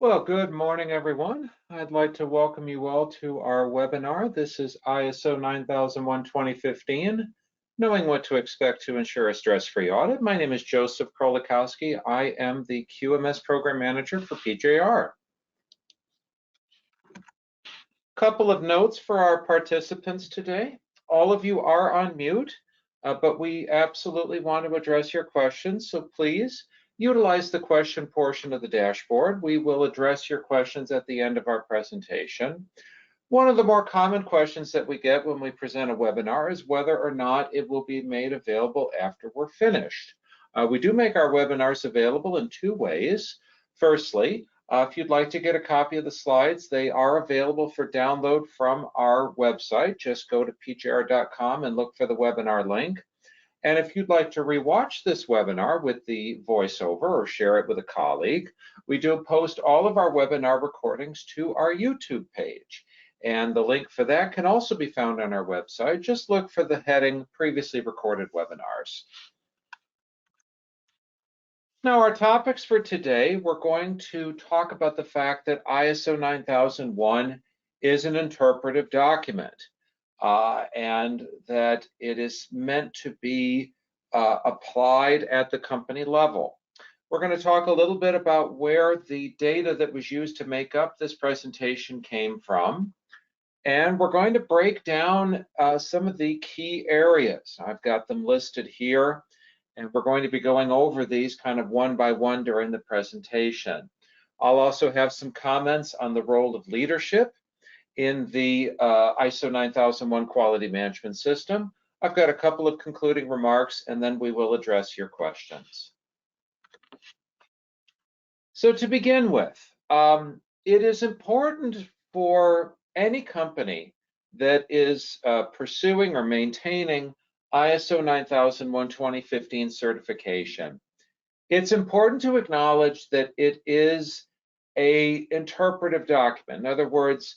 Well, good morning, everyone. I'd like to welcome you all to our webinar. This is ISO 9001:2015, Knowing What to Expect to Ensure a Stress-Free Audit. My name is Joseph Krolikowski. I am the QMS Program Manager for PJR. Couple of notes for our participants today. All of you are on mute, but we absolutely want to address your questions, so please utilize the question portion of the dashboard. We will address your questions at the end of our presentation. One of the more common questions that we get when we present a webinar is whether or not it will be made available after we're finished. We do make our webinars available in two ways. Firstly, if you'd like to get a copy of the slides, they are available for download from our website. Just go to pjr.com and look for the webinar link. And if you'd like to rewatch this webinar with the voiceover or share it with a colleague, we do post all of our webinar recordings to our YouTube page. And the link for that can also be found on our website. Just look for the heading Previously Recorded Webinars. Now, our topics for today, we're going to talk about the fact that ISO 9001 is an interpretive document. And that it is meant to be applied at the company level. We're going to talk a little bit about where the data that was used to make up this presentation came from. And we're going to break down some of the key areas. I've got them listed here, and we're going to be going over these kind of one by one during the presentation. I'll also have some comments on the role of leadership in the ISO 9001 quality management system. I've got a couple of concluding remarks, and then we will address your questions. So to begin with, it is important for any company that is pursuing or maintaining ISO 9001:2015 certification. It's important to acknowledge that it is an interpretive document. In other words,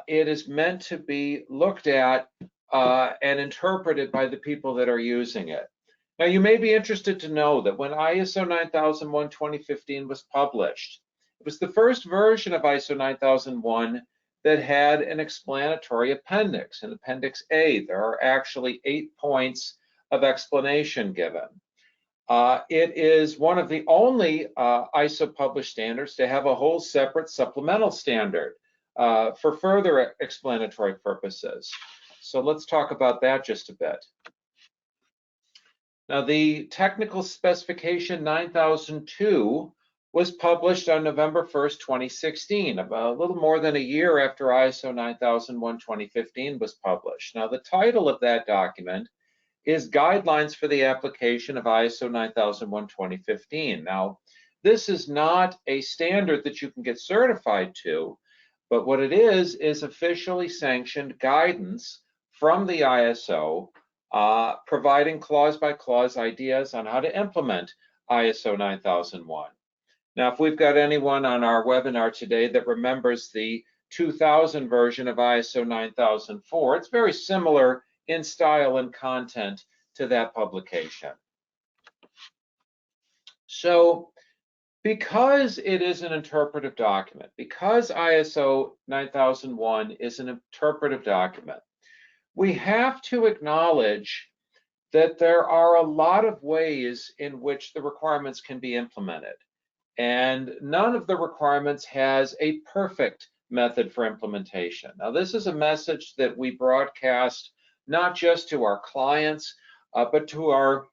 it is meant to be looked at and interpreted by the people that are using it. Now, you may be interested to know that when ISO 9001:2015 was published, it was the first version of ISO 9001 that had an explanatory appendix. In Appendix A, there are actually 8 points of explanation given. It is one of the only ISO published standards to have a whole separate supplemental standard for further explanatory purposes. So let's talk about that just a bit. Now, the technical specification 9002 was published on November 1st, 2016, about a little more than a year after ISO 9001:2015 was published. Now, the title of that document is Guidelines for the Application of ISO 9001:2015. Now, this is not a standard that you can get certified to, but what it is officially sanctioned guidance from the ISO, providing clause-by-clause ideas on how to implement ISO 9001. Now, if we've got anyone on our webinar today that remembers the 2000 version of ISO 9004, it's very similar in style and content to that publication. So, because it is an interpretive document, because ISO 9001 is an interpretive document, we have to acknowledge that there are a lot of ways in which the requirements can be implemented. And none of the requirements has a perfect method for implementation. Now, this is a message that we broadcast not just to our clients, but to our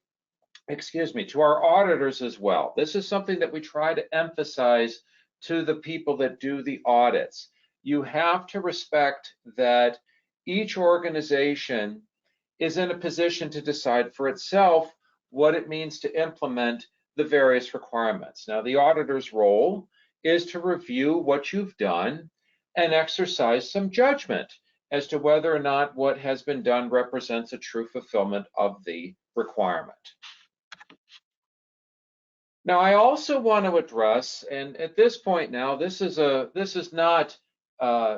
auditors as well. This is something that we try to emphasize to the people that do the audits. You have to respect that each organization is in a position to decide for itself what it means to implement the various requirements. Now, the auditor's role is to review what you've done and exercise some judgment as to whether or not what has been done represents a true fulfillment of the requirement. Now, I also want to address, and at this point now, this is not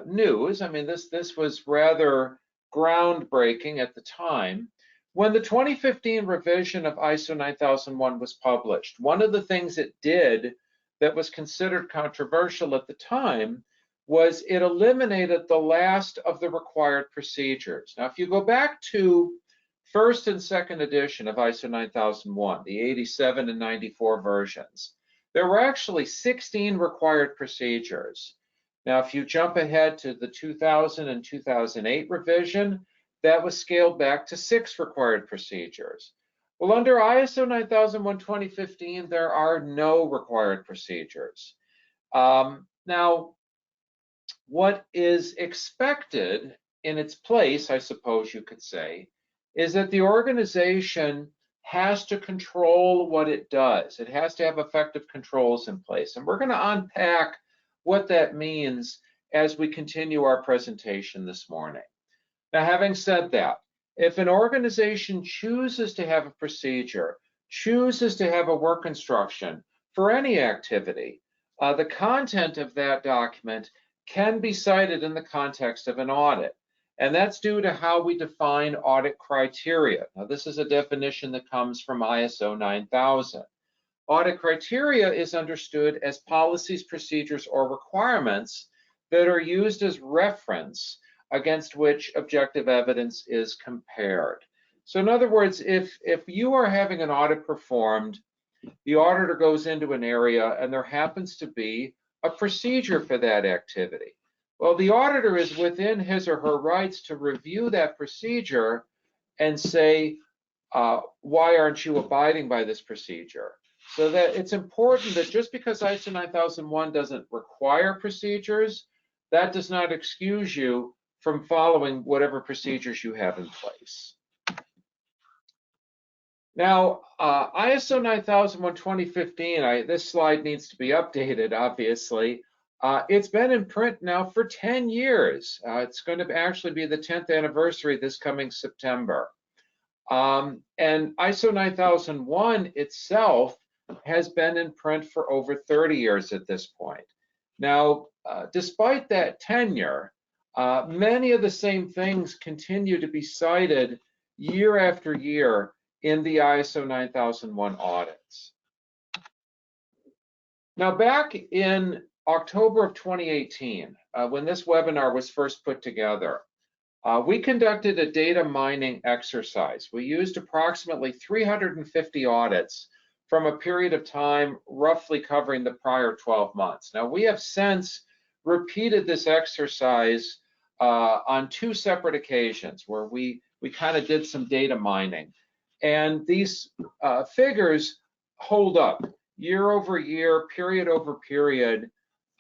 news. I mean, this was rather groundbreaking at the time. When the 2015 revision of ISO 9001 was published, one of the things it did that was considered controversial at the time was it eliminated the last of the required procedures. Now, if you go back to first and second edition of ISO 9001, the 87 and 94 versions, there were actually 16 required procedures. Now, if you jump ahead to the 2000 and 2008 revision, that was scaled back to 6 required procedures. Well, under ISO 9001 2015, there are no required procedures. Now, what is expected in its place, I suppose you could say, is that the organization has to control what it does. It has to have effective controls in place. And we're going to unpack what that means as we continue our presentation this morning. Now, having said that, if an organization chooses to have a procedure, chooses to have a work instruction for any activity, the content of that document can be cited in the context of an audit. And that's due to how we define audit criteria. Now, this is a definition that comes from ISO 9000. Audit criteria is understood as policies, procedures, or requirements that are used as reference against which objective evidence is compared. So in other words, if you are having an audit performed, the auditor goes into an area and there happens to be a procedure for that activity. Well, the auditor is within his or her rights to review that procedure and say, why aren't you abiding by this procedure? So that it's important that just because ISO 9001 doesn't require procedures, that does not excuse you from following whatever procedures you have in place. Now, ISO 9001 2015, this slide needs to be updated, obviously. It's been in print now for 10 years. It's going to actually be the 10th anniversary this coming September. And ISO 9001 itself has been in print for over 30 years at this point. Now, despite that tenure, many of the same things continue to be cited year after year in the ISO 9001 audits. Now, back in October of 2018, when this webinar was first put together, we conducted a data mining exercise. We used approximately 350 audits from a period of time roughly covering the prior 12 months. Now, we have since repeated this exercise on 2 separate occasions where we kind of did some data mining. And these figures hold up year over year, period over period.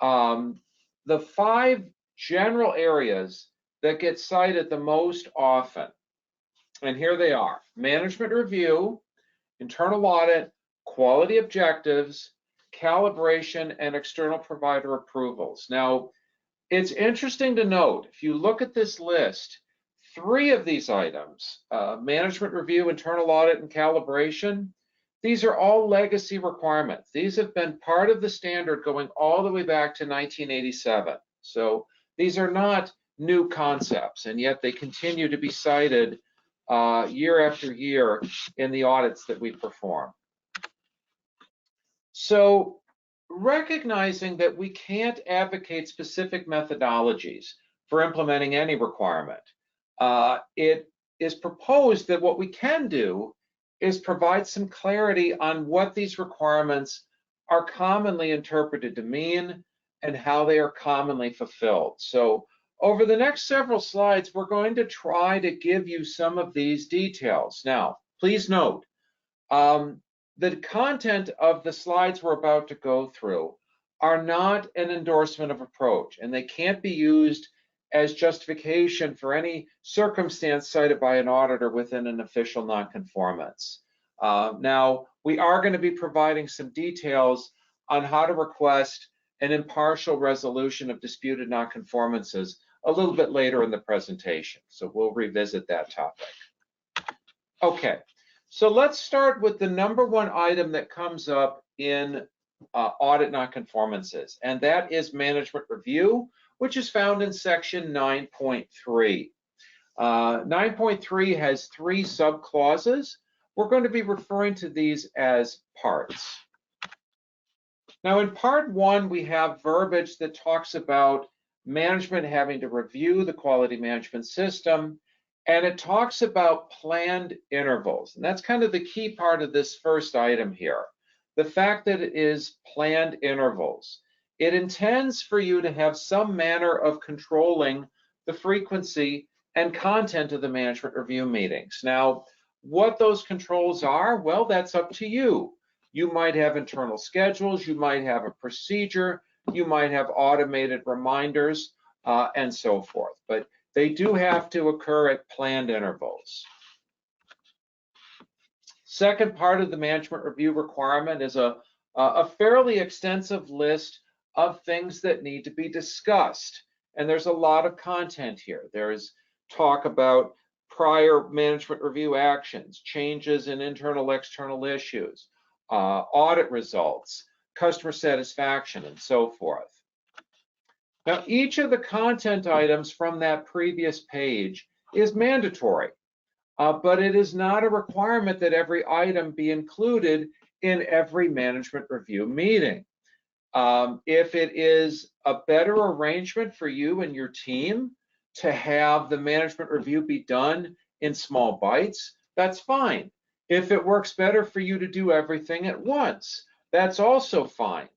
The 5 general areas that get cited the most often, and here they are: management review, internal audit, quality objectives, calibration, and external provider approvals. Now, it's interesting to note, if you look at this list, 3 of these items, management review, internal audit, and calibration, these are all legacy requirements. These have been part of the standard going all the way back to 1987. So these are not new concepts, and yet they continue to be cited year after year in the audits that we perform. So recognizing that we can't advocate specific methodologies for implementing any requirement, it is proposed that what we can do is provide some clarity on what these requirements are commonly interpreted to mean and how they are commonly fulfilled. So over the next several slides, we're going to try to give you some of these details. Now, please note, the content of the slides we're about to go through are not an endorsement of approach, and they can't be used as justification for any circumstance cited by an auditor within an official nonconformance. Now, we are going to be providing some details on how to request an impartial resolution of disputed nonconformances a little bit later in the presentation, so we'll revisit that topic. Okay, so let's start with the #1 item that comes up in audit nonconformances, and that is management review, which is found in section 9.3. 9.3 has 3 subclauses. We're going to be referring to these as parts. Now, in part one, we have verbiage that talks about management having to review the quality management system, and it talks about planned intervals. And that's kind of the key part of this first item here. The fact that it is planned intervals. It intends for you to have some manner of controlling the frequency and content of the management review meetings. Now, what those controls are, well, that's up to you. You might have internal schedules, you might have a procedure, you might have automated reminders, and so forth. But they do have to occur at planned intervals. Second part of the management review requirement is a fairly extensive list of things that need to be discussed. And there's a lot of content here. There's talk about prior management review actions, changes in internal, external issues, audit results, customer satisfaction, and so forth. Now, each of the content items from that previous page is mandatory, but it is not a requirement that every item be included in every management review meeting. If it is a better arrangement for you and your team to have the management review be done in small bites, that's fine. If it works better for you to do everything at once, that's also fine.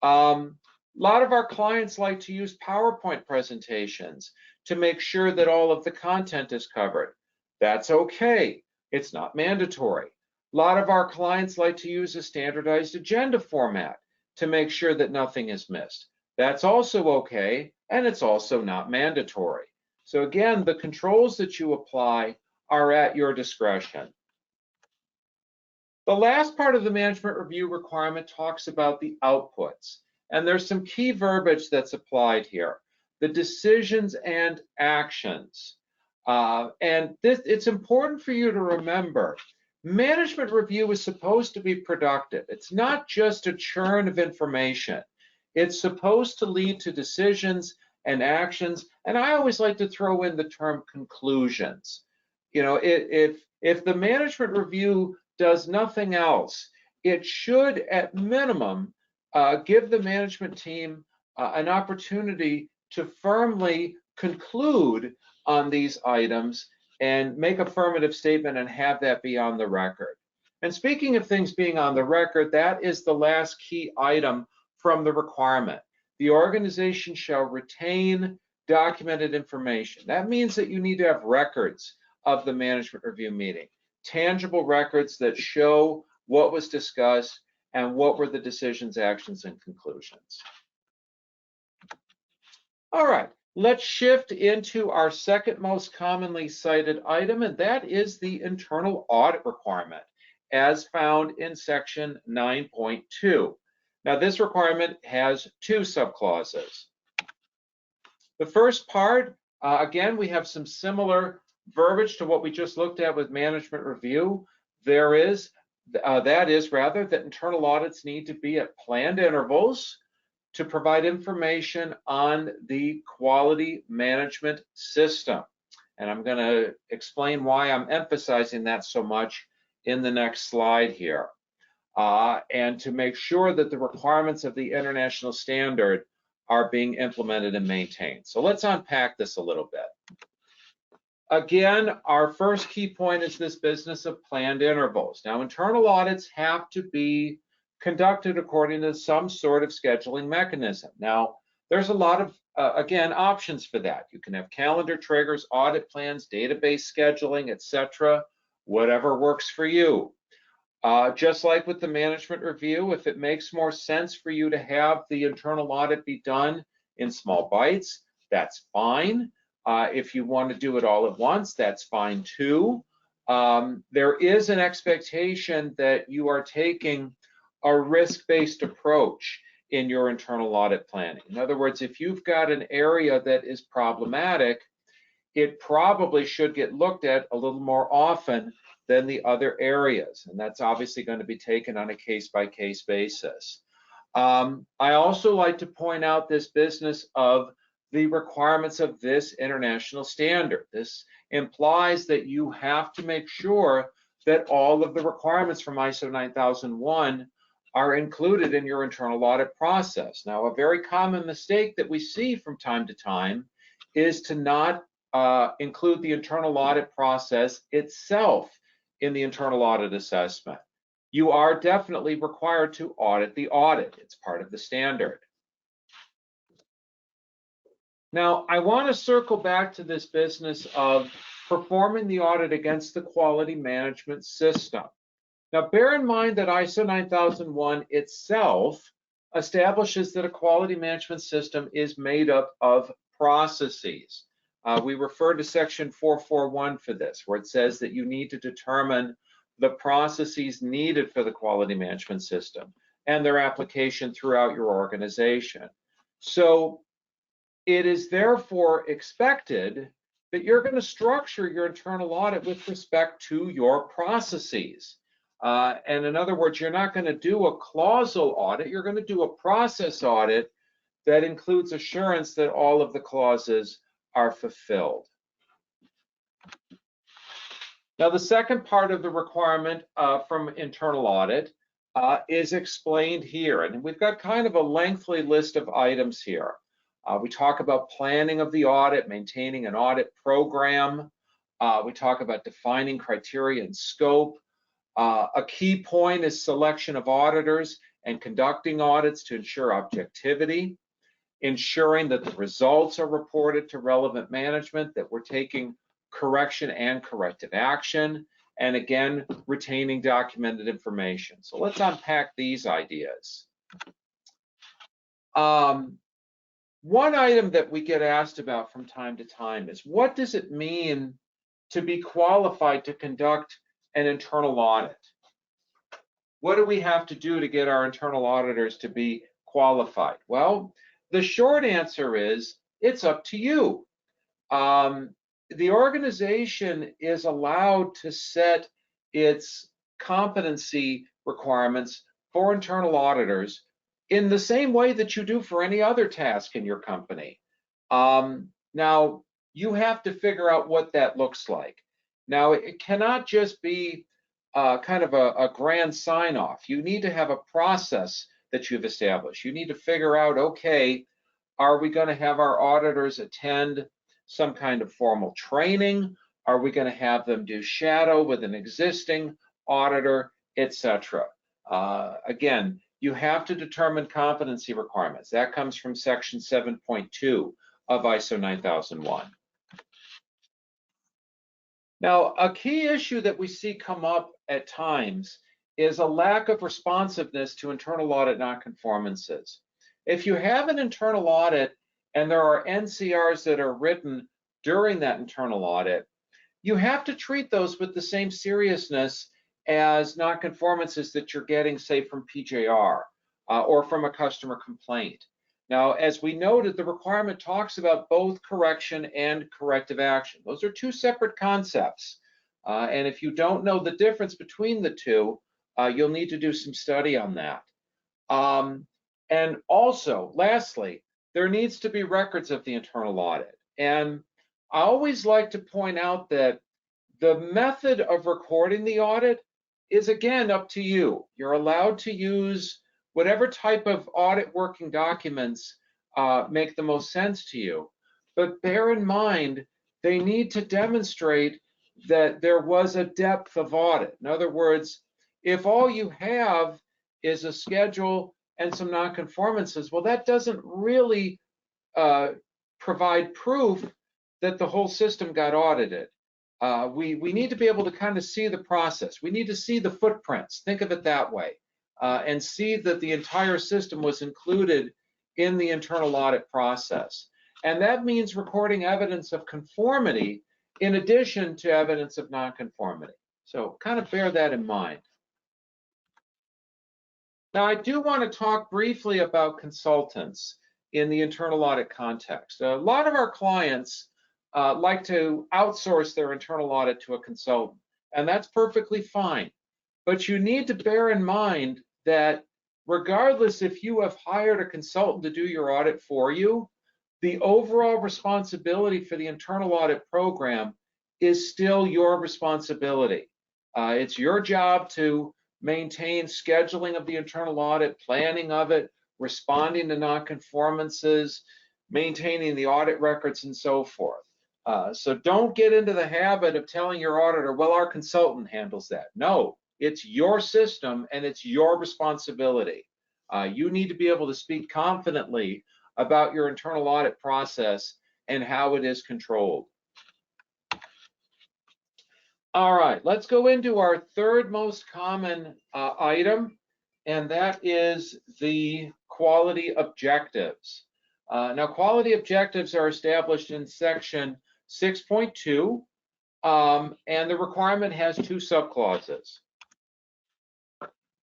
A lot of our clients like to use PowerPoint presentations to make sure that all of the content is covered. That's okay. It's not mandatory. A lot of our clients like to use a standardized agenda format to make sure that nothing is missed. That's also okay, and it's also not mandatory. So again, the controls that you apply are at your discretion. The last part of the management review requirement talks about the outputs, and there's some key verbiage that's applied here. The decisions and actions. It's important for you to remember, management review is supposed to be productive. It's not just a churn of information. It's supposed to lead to decisions and actions, and I always like to throw in the term conclusions. You know, if the management review does nothing else, it should, at minimum, give the management team an opportunity to firmly conclude on these items and make affirmative statement and have that be on the record. And speaking of things being on the record, that is the last key item from the requirement. The organization shall retain documented information. That means that you need to have records of the management review meeting, tangible records that show what was discussed and what were the decisions, actions, and conclusions. All right, let's shift into our second most commonly cited item, and that is the internal audit requirement, as found in section 9.2. Now, this requirement has two subclauses. The first part, again, we have some similar verbiage to what we just looked at with management review. That is that internal audits need to be at planned intervals to provide information on the quality management system. And I'm going to explain why I'm emphasizing that so much in the next slide here. And to make sure that the requirements of the international standard are being implemented and maintained. So let's unpack this a little bit. Again, our first key point is this business of planned intervals. Now, internal audits have to be conducted according to some sort of scheduling mechanism. Now, there's a lot of, again, options for that. You can have calendar triggers, audit plans, database scheduling, etc., whatever works for you. Just like with the management review, if it makes more sense for you to have the internal audit be done in small bites, that's fine. If you want to do it all at once, that's fine too. There is an expectation that you are taking a risk-based approach in your internal audit planning. In other words, if you've got an area that is problematic, it probably should get looked at a little more often than the other areas. And that's obviously going to be taken on a case-by-case basis. I also like to point out this business of the requirements of this international standard. This implies that you have to make sure that all of the requirements from ISO 9001 are included in your internal audit process. Now, a very common mistake that we see from time to time is to not include the internal audit process itself in the internal audit assessment. You are definitely required to audit the audit. It's part of the standard. Now, I want to circle back to this business of performing the audit against the quality management system. Now, bear in mind that ISO 9001 itself establishes that a quality management system is made up of processes. We refer to section 441 for this, where it says that you need to determine the processes needed for the quality management system and their application throughout your organization. So it is therefore expected that you're going to structure your internal audit with respect to your processes. And in other words, you're not going to do a clausal audit, you're going to do a process audit that includes assurance that all of the clauses are fulfilled. Now, the second part of the requirement from internal audit is explained here, and we've got kind of a lengthy list of items here. We talk about planning of the audit, maintaining an audit program. We talk about defining criteria and scope. A key point is selection of auditors and conducting audits to ensure objectivity, ensuring that the results are reported to relevant management, that we're taking correction and corrective action, and again, retaining documented information. So let's unpack these ideas. One item that we get asked about from time to time is, what does it mean to be qualified to conduct an internal audit? What do we have to do to get our internal auditors to be qualified? Well, the short answer is, it's up to you. The organization is allowed to set its competency requirements for internal auditors in the same way that you do for any other task in your company. Now, you have to figure out what that looks like. Now, it cannot just be kind of a grand sign-off. You need to have a process that you've established. You need to figure out, okay, are we going to have our auditors attend some kind of formal training? Are we going to have them do shadow with an existing auditor, etc.? Again, you have to determine competency requirements. That comes from section 7.2 of ISO 9001. Now, a key issue that we see come up at times is a lack of responsiveness to internal audit nonconformances. If you have an internal audit and there are NCRs that are written during that internal audit, you have to treat those with the same seriousness as nonconformances that you're getting, say, from PJR or from a customer complaint. Now, as we noted, the requirement talks about both correction and corrective action. Those are two separate concepts. And if you don't know the difference between the two, you'll need to do some study on that. And also, lastly, there needs to be records of the internal audit. And I always like to point out that the method of recording the audit is, again, up to you. You're allowed to use whatever type of audit working documents make the most sense to you. But bear in mind, they need to demonstrate that there was a depth of audit. In other words, if all you have is a schedule and some nonconformances, well, that doesn't really provide proof that the whole system got audited. We need to be able to kind of see the process. We need to see the footprints, think of it that way, and see that the entire system was included in the internal audit process. And that means recording evidence of conformity in addition to evidence of nonconformity. So kind of bear that in mind. Now, I do want to talk briefly about consultants in the internal audit context. A lot of our clients like to outsource their internal audit to a consultant, and that's perfectly fine. But you need to bear in mind that regardless if you have hired a consultant to do your audit for you, the overall responsibility for the internal audit program is still your responsibility. It's your job to maintain scheduling of the internal audit, planning of it, responding to nonconformances, maintaining the audit records, and so forth. So don't get into the habit of telling your auditor, well, our consultant handles that. No, it's your system and it's your responsibility. You need to be able to speak confidently about your internal audit process and how it is controlled. All right, let's go into our third most common item, and that is the quality objectives. Now, quality objectives are established in section 6.2, and the requirement has two subclauses.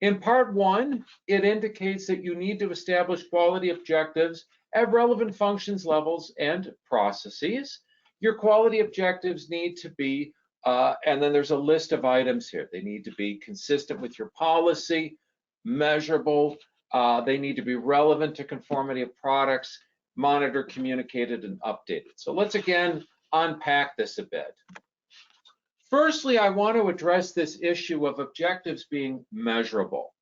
In part 1, it indicates that you need to establish quality objectives at relevant functions, levels, and processes. Your quality objectives need to be, and then there's a list of items here. They need to be consistent with your policy, measurable, they need to be relevant to conformity of products, monitored, communicated, and updated. So let's again unpack this a bit. Firstly, I want to address this issue of objectives being measurable.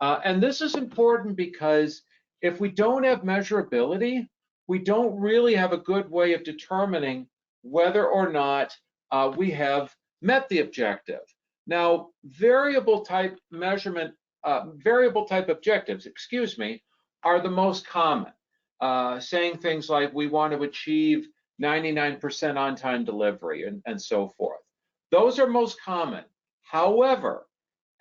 And this is important because if we don't have measurability, we don't really have a good way of determining whether or not we have met the objective. Now, variable type objectives, are the most common, saying things like we want to achieve 99% on-time delivery and so forth. Those are most common. However,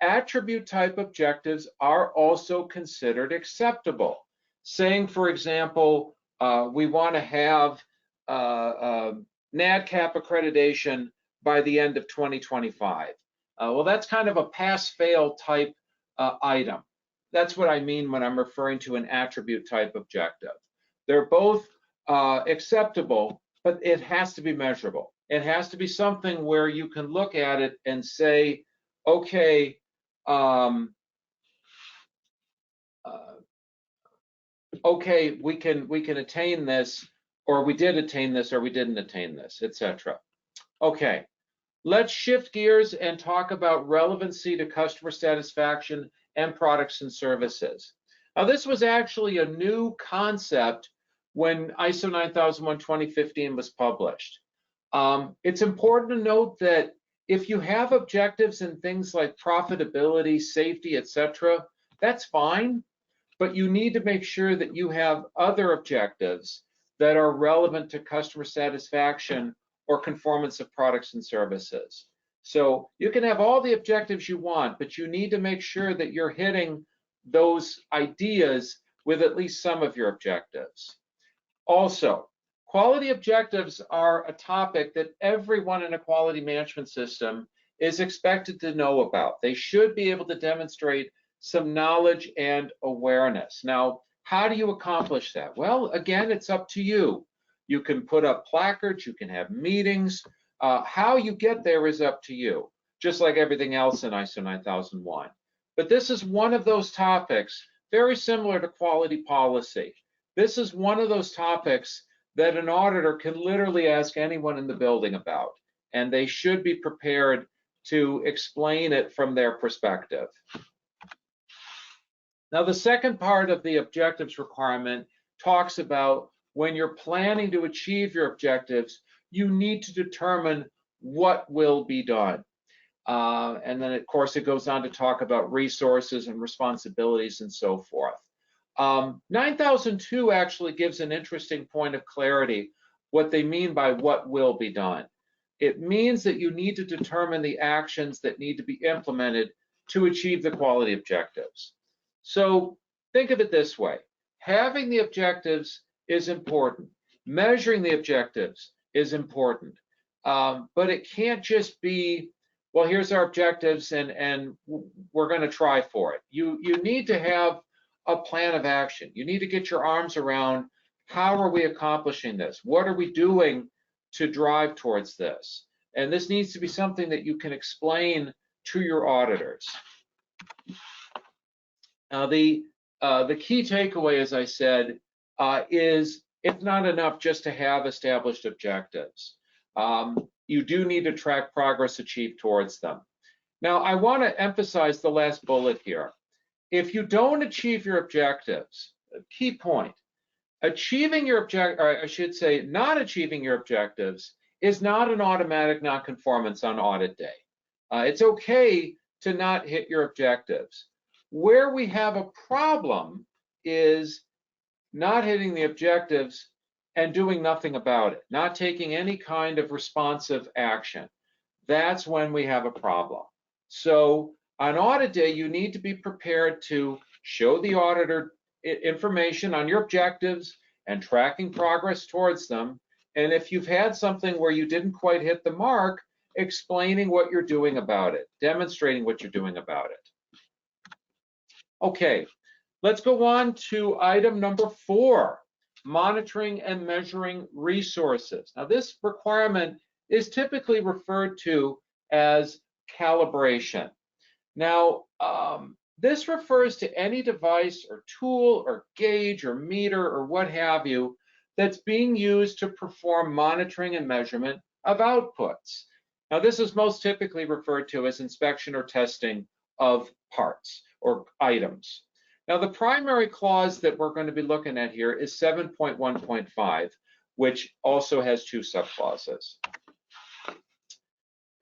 attribute type objectives are also considered acceptable. Saying, for example, we want to have NADCAP accreditation by the end of 2025. Well, that's kind of a pass-fail type item. That's what I mean when I'm referring to an attribute type objective. They're both acceptable, but it has to be measurable. It has to be something where you can look at it and say, okay, okay, we can attain this, or we did attain this, or we didn't attain this, etc. Okay, let's shift gears and talk about relevancy to customer satisfaction and products and services. Now, this was actually a new concept when ISO 9001:2015 was published. It's important to note that if you have objectives in things like profitability, safety, etc., that's fine, but you need to make sure that you have other objectives that are relevant to customer satisfaction or conformance of products and services. So you can have all the objectives you want, but you need to make sure that you're hitting those ideas with at least some of your objectives. Also, quality objectives are a topic that everyone in a quality management system is expected to know about. They should be able to demonstrate some knowledge and awareness. Now, how do you accomplish that? Well, again, it's up to you. You can put up placards, you can have meetings. How you get there is up to you, just like everything else in ISO 9001. But this is one of those topics, very similar to quality policy. This is one of those topics that an auditor can literally ask anyone in the building about, and they should be prepared to explain it from their perspective. Now, the second part of the objectives requirement talks about when you're planning to achieve your objectives, you need to determine what will be done. And then, of course, it goes on to talk about resources and responsibilities and so forth. 9002 actually gives an interesting point of clarity what they mean by what will be done. It means that you need to determine the actions that need to be implemented to achieve the quality objectives. So think of it this way. Having the objectives is important. Measuring the objectives is important. But it can't just be, well, here's our objectives and we're going to try for it. You need to have a plan of action. You need to get your arms around how are we accomplishing this? What are we doing to drive towards this? And this needs to be something that you can explain to your auditors. Now, the key takeaway, as I said, is it's not enough just to have established objectives. You do need to track progress achieved towards them. Now, I want to emphasize the last bullet here. If you don't achieve your objectives, a key point, achieving your or I should say not achieving your objectives is not an automatic nonconformance on audit day. It's okay to not hit your objectives. Where we have a problem is not hitting the objectives and doing nothing about it, not taking any kind of responsive action. That's when we have a problem. So on audit day, you need to be prepared to show the auditor information on your objectives and tracking progress towards them. And if you've had something where you didn't quite hit the mark, explaining what you're doing about it, demonstrating what you're doing about it. Okay, let's go on to item number 4, monitoring and measuring resources. Now, this requirement is typically referred to as calibration. Now, this refers to any device or tool or gauge or meter or what have you that's being used to perform monitoring and measurement of outputs. Now, this is most typically referred to as inspection or testing of parts or items. Now, the primary clause that we're going to be looking at here is 7.1.5, which also has 2 subclauses.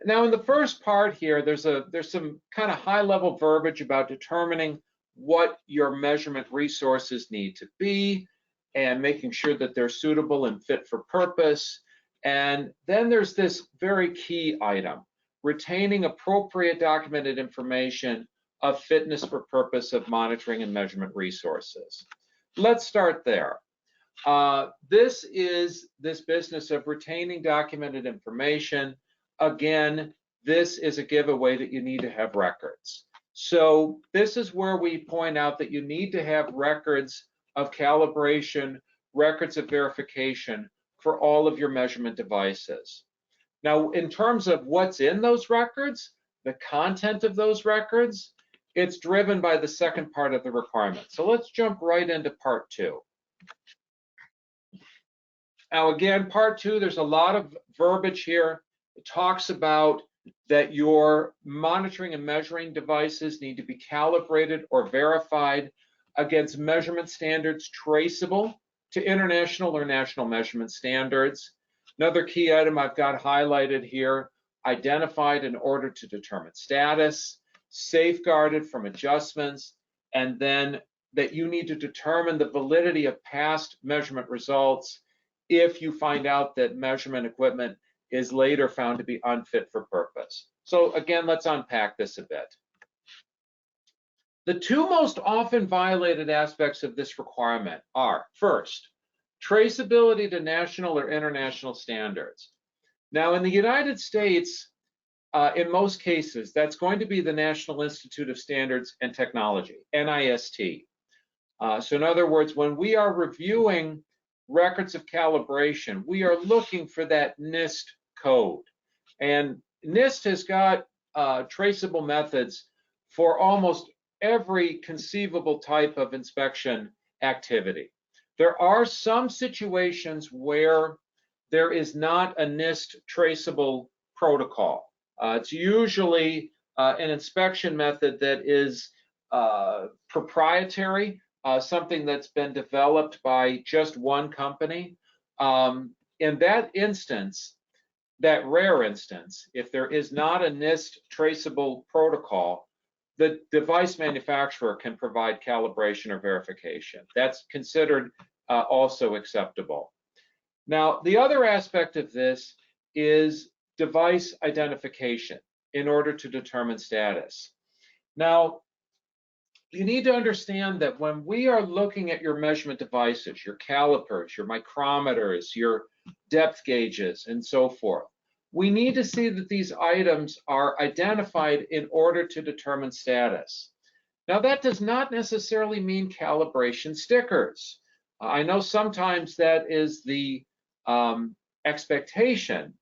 Now, in the first part here, there's some kind of high-level verbiage about determining what your measurement resources need to be and making sure that they're suitable and fit for purpose. And then there's this very key item, retaining appropriate documented information of fitness for purpose of monitoring and measurement resources. Let's start there. This is this business of retaining documented information. Again, this is a giveaway that you need to have records. So this is where we point out that you need to have records of calibration, records of verification for all of your measurement devices. Now, in terms of what's in those records, the content of those records, it's driven by the second part of the requirement. So let's jump right into part 2. Now, again, part 2, there's a lot of verbiage here. It talks about that your monitoring and measuring devices need to be calibrated or verified against measurement standards traceable to international or national measurement standards. Another key item I've got highlighted here, identified in order to determine status, safeguarded from adjustments, and then that you need to determine the validity of past measurement results if you find out that measurement equipment is later found to be unfit for purpose. So again, let's unpack this a bit. The 2 most often violated aspects of this requirement are, first, traceability to national or international standards. Now, in the United States, in most cases, that's going to be the National Institute of Standards and Technology, NIST. So in other words, when we are reviewing records of calibration, we are looking for that NIST code. And NIST has got traceable methods for almost every conceivable type of inspection activity. There are some situations where there is not a NIST traceable protocol. It's usually an inspection method that is proprietary, something that's been developed by just one company. In that instance, that rare instance, if there is not a NIST traceable protocol, the device manufacturer can provide calibration or verification. That's considered also acceptable. Now, the other aspect of this is device identification in order to determine status. Now, you need to understand that when we are looking at your measurement devices, your calipers, your micrometers, your depth gauges, and so forth, we need to see that these items are identified in order to determine status. Now, that does not necessarily mean calibration stickers. I know sometimes that is the expectation,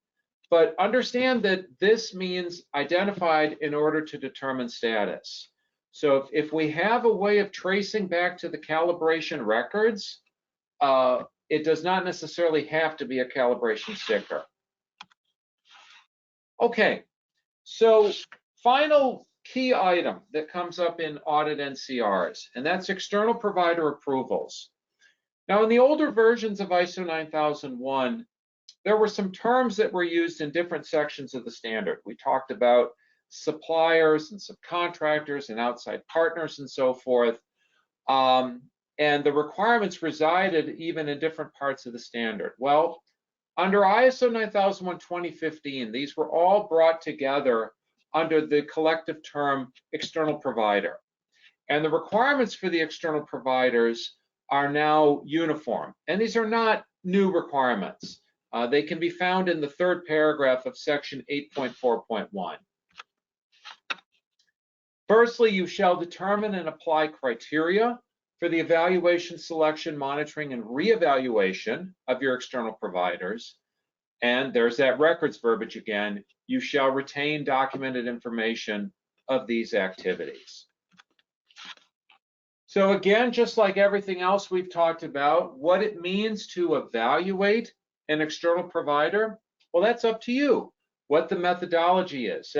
but understand that this means identified in order to determine status. So if we have a way of tracing back to the calibration records, it does not necessarily have to be a calibration sticker. Okay, so Final key item that comes up in audit NCRs, and that's external provider approvals. Now, in the older versions of ISO 9001, there were some terms that were used in different sections of the standard. We talked about suppliers and subcontractors and outside partners and so forth. And the requirements resided even in different parts of the standard. Well, under ISO 9001 2015, these were all brought together under the collective term external provider. And the requirements for the external providers are now uniform. And these are not new requirements. They can be found in the third paragraph of section 8.4.1. Firstly, you shall determine and apply criteria for the evaluation, selection, monitoring, and reevaluation of your external providers. And there's that records verbiage again. You shall retain documented information of these activities. So again, just like everything else we've talked about, what it means to evaluate an external provider, well, that's up to you, what the methodology is.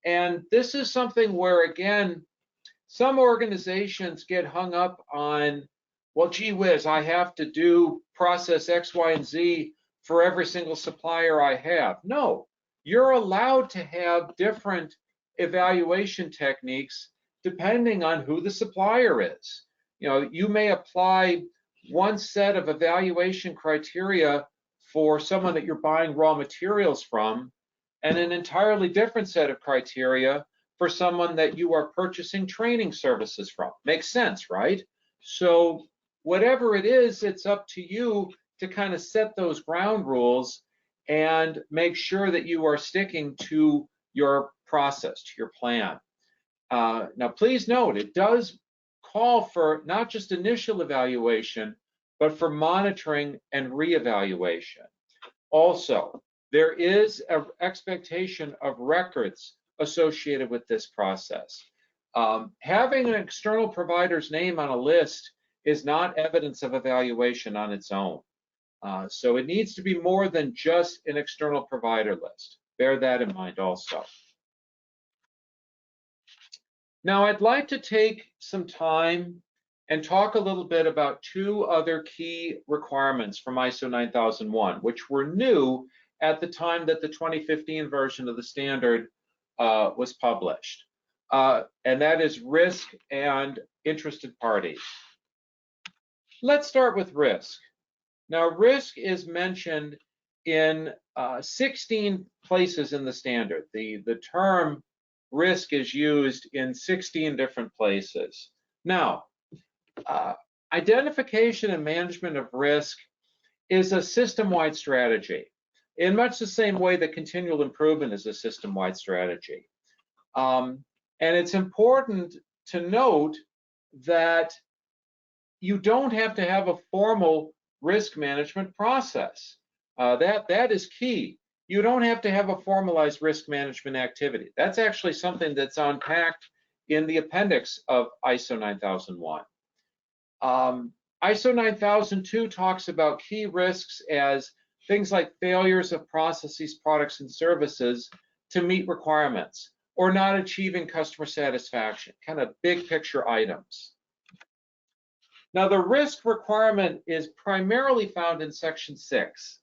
And this is something where, again, some organizations get hung up on, well, gee whiz, I have to do process X, Y, and Z for every single supplier I have. No, you're allowed to have different evaluation techniques depending on who the supplier is. You know, you may apply one set of evaluation criteria for someone that you're buying raw materials from, and an entirely different set of criteria for someone that you are purchasing training services from. Makes sense, right? So whatever it is, it's up to you to kind of set those ground rules and make sure that you are sticking to your process, to your plan. Now, please note, it does call for not just initial evaluation, but for monitoring and reevaluation. Also, there is an expectation of records associated with this process. Having an external provider's name on a list is not evidence of evaluation on its own. So it needs to be more than just an external provider list. Bear that in mind also. Now, I'd like to take some time and talk a little bit about two other key requirements from ISO 9001, which were new at the time that the 2015 version of the standard was published. And that is risk and interested parties. Let's start with risk. Now, risk is mentioned in 16 places in the standard. The term risk is used in 16 different places. Now, identification and management of risk is a system-wide strategy, in much the same way that continual improvement is a system-wide strategy. And it's important to note that you don't have to have a formal risk management process. That is key. You don't have to have a formalized risk management activity. That's actually something that's unpacked in the appendix of ISO 9001. ISO 9002 talks about key risks as things like failures of processes, products, and services to meet requirements, or not achieving customer satisfaction, kind of big picture items. Now, the risk requirement is primarily found in Section 6.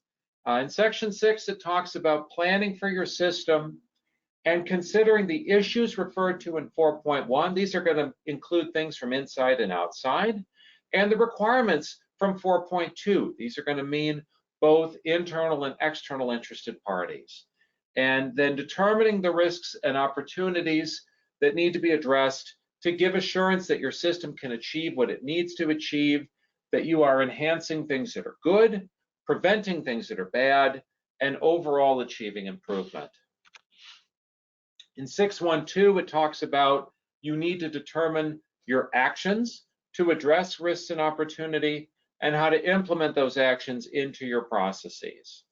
In Section 6, it talks about planning for your system and considering the issues referred to in 4.1. These are going to include things from inside and outside, and the requirements from 4.2. These are going to mean both internal and external interested parties. And then determining the risks and opportunities that need to be addressed to give assurance that your system can achieve what it needs to achieve, that you are enhancing things that are good, preventing things that are bad, and overall achieving improvement. In 6.1.2, it talks about you need to determine your actions to address risks and opportunity and how to implement those actions into your processes.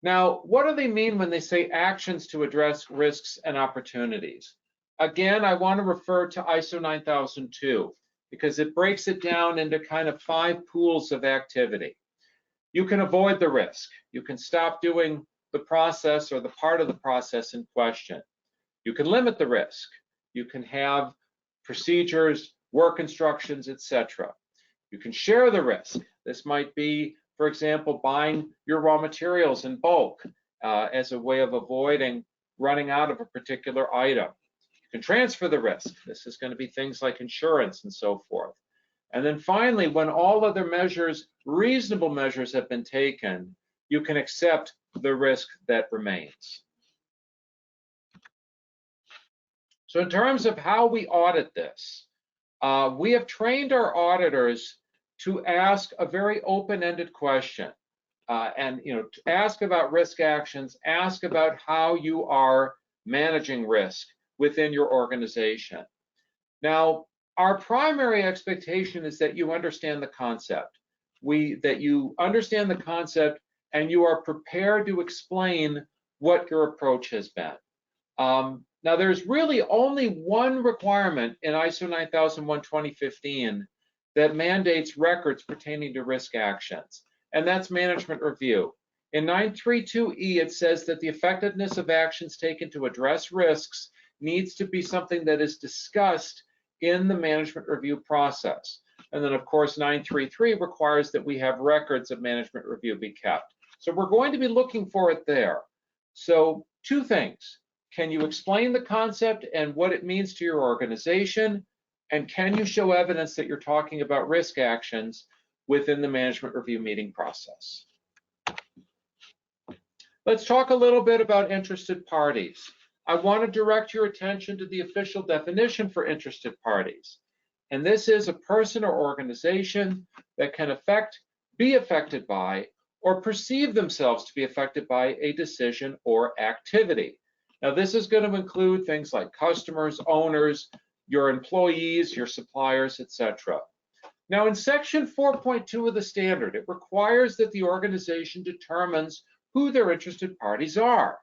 Now, what do they mean when they say actions to address risks and opportunities? Again, I want to refer to ISO 9002 because it breaks it down into kind of 5 pools of activity. You can avoid the risk. You can stop doing the process or the part of the process in question. You can limit the risk. You can have procedures, work instructions, etc. You can share the risk. This might be, for example, buying your raw materials in bulk as a way of avoiding running out of a particular item. You can transfer the risk. This is going to be things like insurance and so forth. And then finally, when all other measures, reasonable measures, have been taken, you can accept the risk that remains. So in terms of how we audit this, we have trained our auditors to ask a very open-ended question, and to ask about risk actions, ask about how you are managing risk within your organization. Now, our primary expectation is that you understand the concept. That you understand the concept and you are prepared to explain what your approach has been. Now, there's really only one requirement in ISO 9001:2015 that mandates records pertaining to risk actions, and that's management review. In 932E, it says that the effectiveness of actions taken to address risks needs to be something that is discussed in the management review process. And then, of course, 933 requires that we have records of management review be kept. So we're going to be looking for it there. So two things. Can you explain the concept and what it means to your organization? And can you show evidence that you're talking about risk actions within the management review meeting process? Let's talk a little bit about interested parties. I want to direct your attention to the official definition for interested parties. And this is a person or organization that can be affected by or perceive themselves to be affected by a decision or activity. Now, this is going to include things like customers, owners, your employees, your suppliers, etc. Now, in section 4.2 of the standard, it requires that the organization determines who their interested parties are.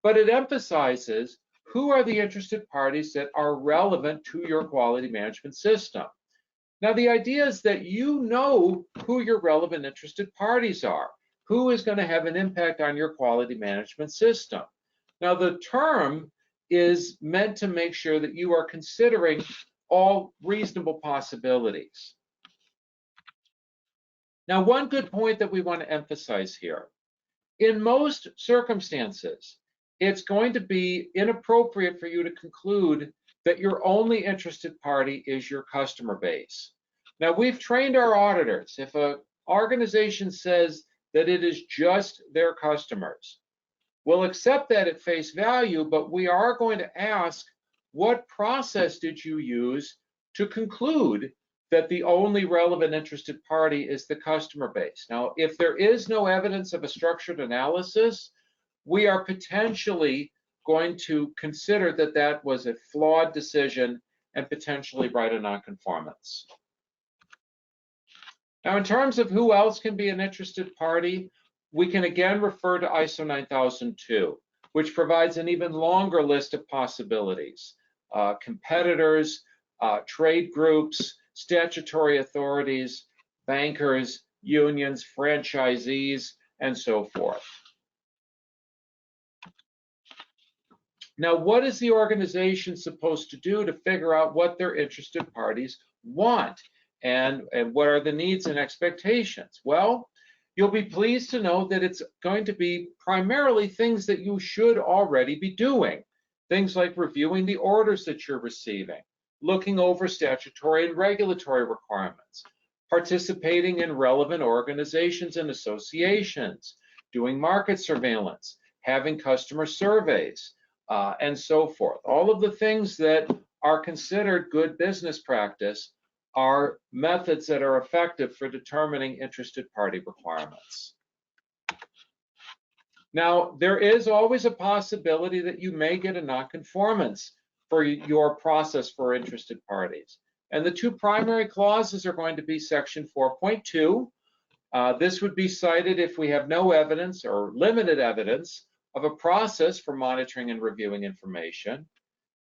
But it emphasizes who are the interested parties that are relevant to your quality management system. Now, the idea is that you know who your relevant interested parties are, who is going to have an impact on your quality management system. Now, the term is meant to make sure that you are considering all reasonable possibilities. Now, one good point that we want to emphasize here, in most circumstances, it's going to be inappropriate for you to conclude that your only interested party is your customer base. Now, we've trained our auditors. If an organization says that it is just their customers, we'll accept that at face value, but we are going to ask, what process did you use to conclude that the only relevant interested party is the customer base? Now, if there is no evidence of a structured analysis, we are potentially going to consider that that was a flawed decision and potentially write a nonconformance. Now, in terms of who else can be an interested party, we can again refer to ISO 9002, which provides an even longer list of possibilities. Competitors, trade groups, statutory authorities, bankers, unions, franchisees, and so forth. Now, what is the organization supposed to do to figure out what their interested parties want and what are the needs and expectations? Well, you'll be pleased to know that it's going to be primarily things that you should already be doing. Things like reviewing the orders that you're receiving, looking over statutory and regulatory requirements, participating in relevant organizations and associations, doing market surveillance, having customer surveys, and so forth. All of the things that are considered good business practice are methods that are effective for determining interested party requirements. Now, there is always a possibility that you may get a nonconformance for your process for interested parties. And the two primary clauses are going to be section 4.2. This would be cited if we have no evidence or limited evidence of a process for monitoring and reviewing information.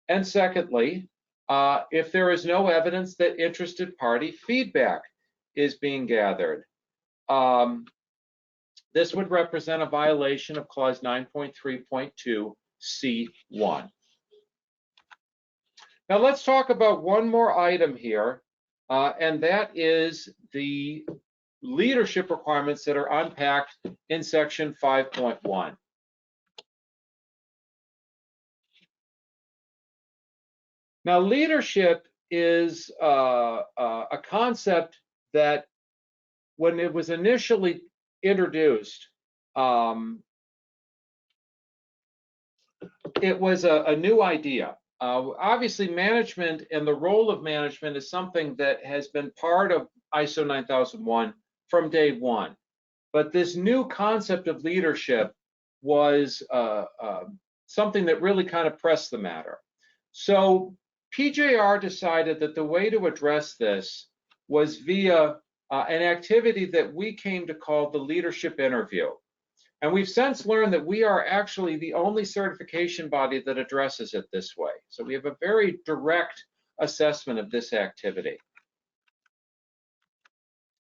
And secondly, if there is no evidence that interested party feedback is being gathered. this would represent a violation of clause 9.3.2 C1. Now let's talk about one more item here, and that is the leadership requirements that are unpacked in section 5.1. Now, leadership is a concept that, when it was initially introduced, it was a new idea. Obviously, management and the role of management is something that has been part of ISO 9001 from day one. But this new concept of leadership was something that really kind of pressed the matter. So PJR decided that the way to address this was via an activity that we came to call the leadership interview. And we've since learned that we are actually the only certification body that addresses it this way. So we have a very direct assessment of this activity.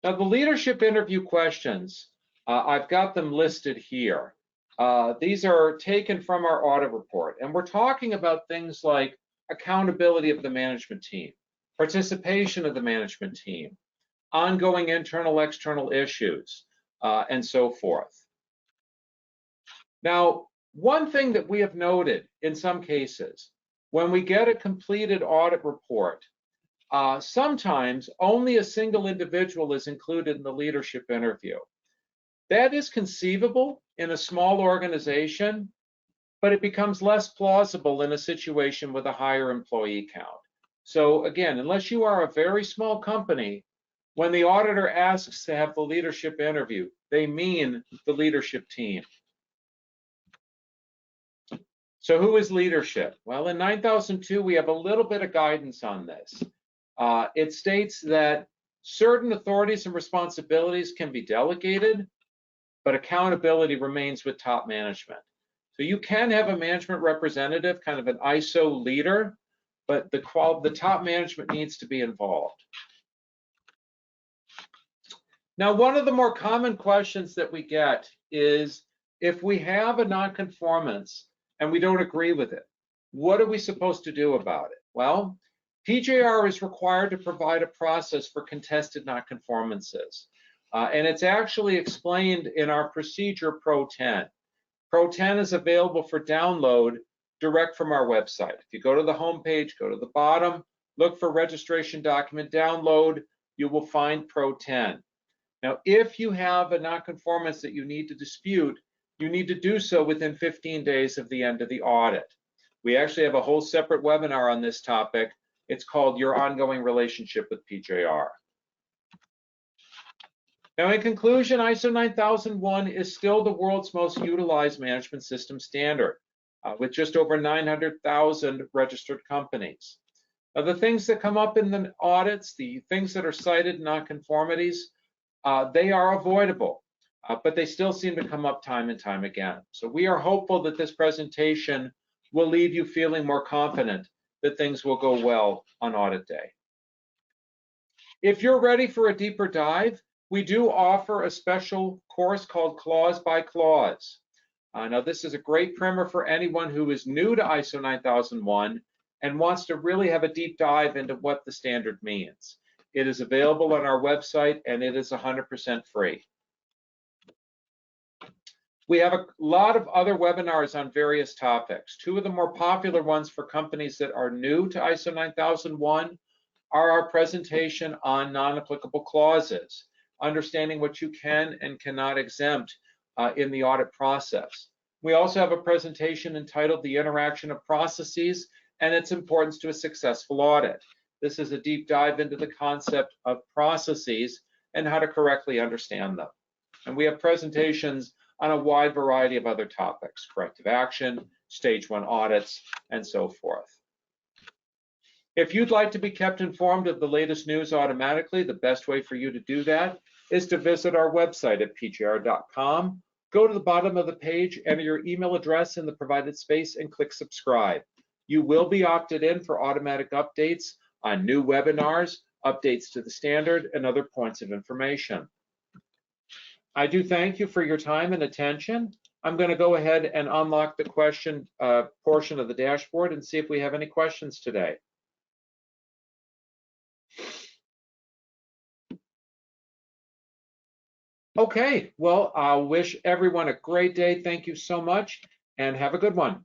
Now, the leadership interview questions, I've got them listed here. These are taken from our audit report, and we're talking about things like accountability of the management team, participation of the management team, ongoing internal, external issues, and so forth. Now, one thing that we have noted in some cases, when we get a completed audit report, sometimes only a single individual is included in the leadership interview. That is conceivable in a small organization, but it becomes less plausible in a situation with a higher employee count. So again, unless you are a very small company, when the auditor asks to have the leadership interview, they mean the leadership team. So who is leadership? Well, in 9002, we have a little bit of guidance on this. It states that certain authorities and responsibilities can be delegated, but accountability remains with top management. So you can have a management representative, kind of an ISO leader, but the top management needs to be involved. Now, one of the more common questions that we get is, if we have a nonconformance and we don't agree with it, what are we supposed to do about it? Well, PJR is required to provide a process for contested nonconformances. And it's actually explained in our procedure Pro 10. Pro 10 is available for download direct from our website. If you go to the home page, go to the bottom, look for registration document download, you will find Pro 10. Now, if you have a nonconformance that you need to dispute, you need to do so within 15 days of the end of the audit. We actually have a whole separate webinar on this topic. It's called Your Ongoing Relationship with PJR. Now, in conclusion, ISO 9001 is still the world's most utilized management system standard, with just over 900,000 registered companies. Now, the things that come up in the audits, the things that are cited in nonconformities, they are avoidable, but they still seem to come up time and time again. So we are hopeful that this presentation will leave you feeling more confident that things will go well on audit day. If you're ready for a deeper dive, we do offer a special course called Clause by Clause. Now, this is a great primer for anyone who is new to ISO 9001 and wants to really have a deep dive into what the standard means. It is available on our website, and it is 100% free. We have a lot of other webinars on various topics. Two of the more popular ones for companies that are new to ISO 9001 are our presentation on non-applicable clauses, understanding what you can and cannot exempt in the audit process. We also have a presentation entitled The Interaction of Processes and Its Importance to a Successful Audit. This is a deep dive into the concept of processes and how to correctly understand them. And we have presentations on a wide variety of other topics: corrective action, stage 1 audits, and so forth. If you'd like to be kept informed of the latest news automatically, the best way for you to do that is to visit our website at pjr.com. Go to the bottom of the page, enter your email address in the provided space, and click subscribe. You will be opted in for automatic updates on new webinars, updates to the standard, and other points of information. I do thank you for your time and attention. I'm going to go ahead and unlock the question portion of the dashboard and see if we have any questions today. Okay, well, I'll wish everyone a great day. Thank you so much and have a good one.